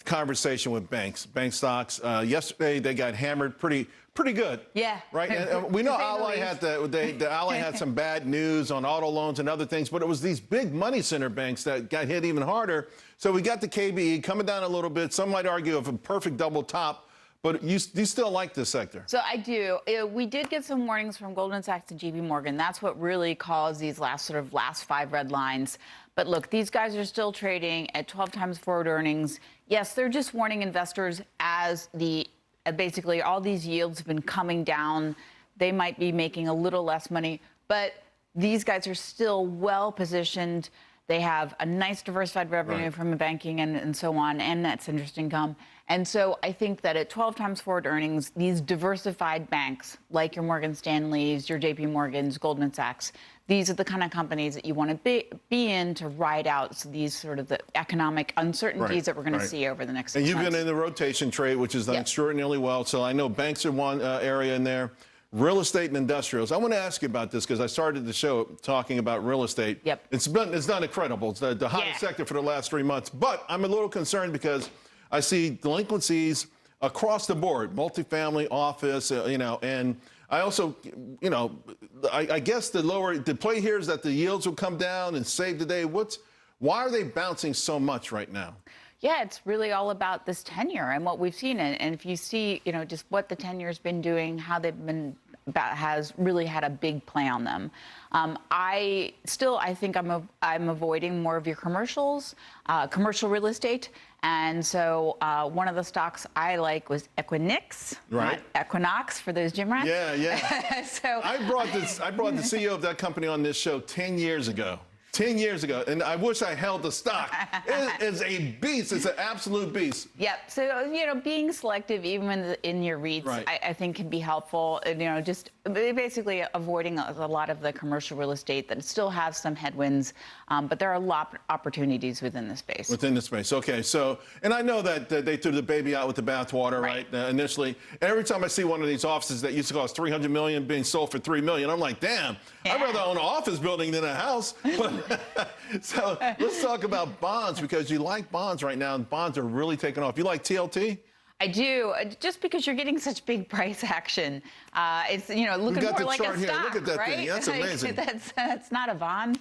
conversation with bank stocks. Yesterday they got hammered pretty good. Yeah. Right. And we know Ally had the Ally had some bad news on auto loans and other things, but it was these big money center banks that got hit even harder. So we got the KBE coming down a little bit. Some might argue of a perfect double top. But you still like this sector? So I do. We did get some warnings from Goldman Sachs and JP Morgan. That's what really caused these last 5 red lines. But look, these guys are still trading at 12 times forward earnings. Yes, they're just warning investors as basically all these yields have been coming down. They might be making a little less money, but these guys are still well positioned. They have a nice diversified revenue from banking and so on, and net interest income. And so I think that at 12 times forward earnings, these diversified banks, like your Morgan Stanleys, your JP Morgans, Goldman Sachs, these are the kind of companies that you want to be in to ride out these sort of the economic uncertainties that we're going to see over the next 6 months. And you've been in the rotation trade, which has done extraordinarily well. So I know banks are one area in there. Real estate and industrials. I want to ask you about this because I started the show talking about real estate. Yep. It's done incredible. It's the hottest sector for the last 3 months. But I'm a little concerned because I see delinquencies across the board, multifamily, office, and I also, I guess the play here is that the yields will come down and save the day. Why are they bouncing so much right now? Yeah, it's really all about this tenure and what we've seen. And if you see, just what the tenure's been doing, how they've been has really had a big play on them. I think I'm avoiding more of your commercial real estate. And so one of the stocks I like was Equinix, not Equinox for those gym rats. Yeah. So I brought the CEO of that company on this show 10 years ago. 10 years ago, and I wish I held the stock. It is a beast. It's an absolute beast. Yep. So, being selective even in your REITs, I think can be helpful. Just basically avoiding a lot of the commercial real estate that still has some headwinds, but there are a lot of opportunities within the space. Within the space. Okay. So, and I know that they threw the baby out with the bathwater, initially. Every time I see one of these offices that used to cost $300 million being sold for $3 million, I'm like, damn, I'd rather own an office building than a house. So let's talk about bonds because you like bonds right now, and bonds are really taking off. You like TLT? I do, just because you're getting such big price action. It's looking more like a stock, Look at that thing. That's amazing. That's not a bond.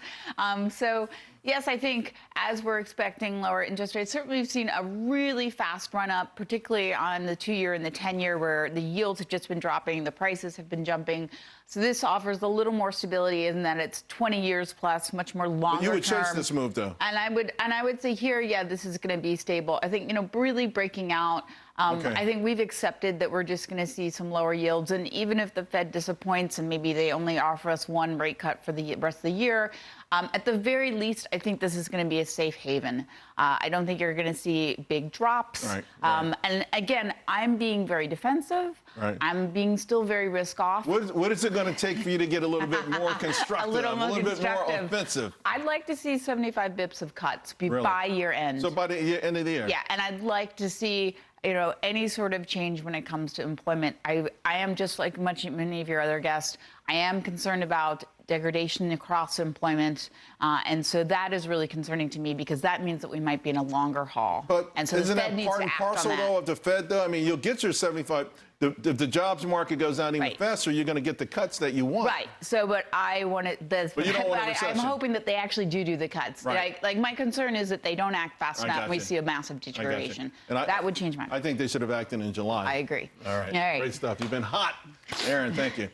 So yes, I think as we're expecting lower interest rates, certainly we've seen a really fast run up, particularly on the 2-year and the 10-year, where the yields have just been dropping, the prices have been jumping. So this offers a little more stability in that it's 20 years plus, much more longer term. You would chase this move, though. And I would say here, this is going to be stable. I think really breaking out. I think we've accepted that we're just going to see some lower yields. And even if the Fed disappoints and maybe they only offer us one rate cut for the rest of the year, at the very least, I think this is going to be a safe haven. I don't think you're going to see big drops. And again, I'm being very defensive. I'm being still very risk off. What is it going to take for you to get a little bit more constructive, a little bit more offensive? I'd like to see 75 bips of cuts by year end. So by the end of the year? Yeah, and I'd like to see any sort of change when it comes to employment. I am just like many of your other guests. I am concerned about degradation across employment, and so that is really concerning to me because that means that we might be in a longer haul. But and so isn't the Fed that needs part to and act parcel, on that. though, of the Fed, though? I mean, you'll get your 75. If the jobs market goes down even faster, you're going to get the cuts that you want. So, but I want it. But you don't want a recession. I'm hoping that they actually do the cuts. Like my concern is that they don't act fast enough and we see a massive deterioration. And that would change my mind. I think they should have acted in July. I agree. All right. Great stuff. You've been hot. Aaron, thank you.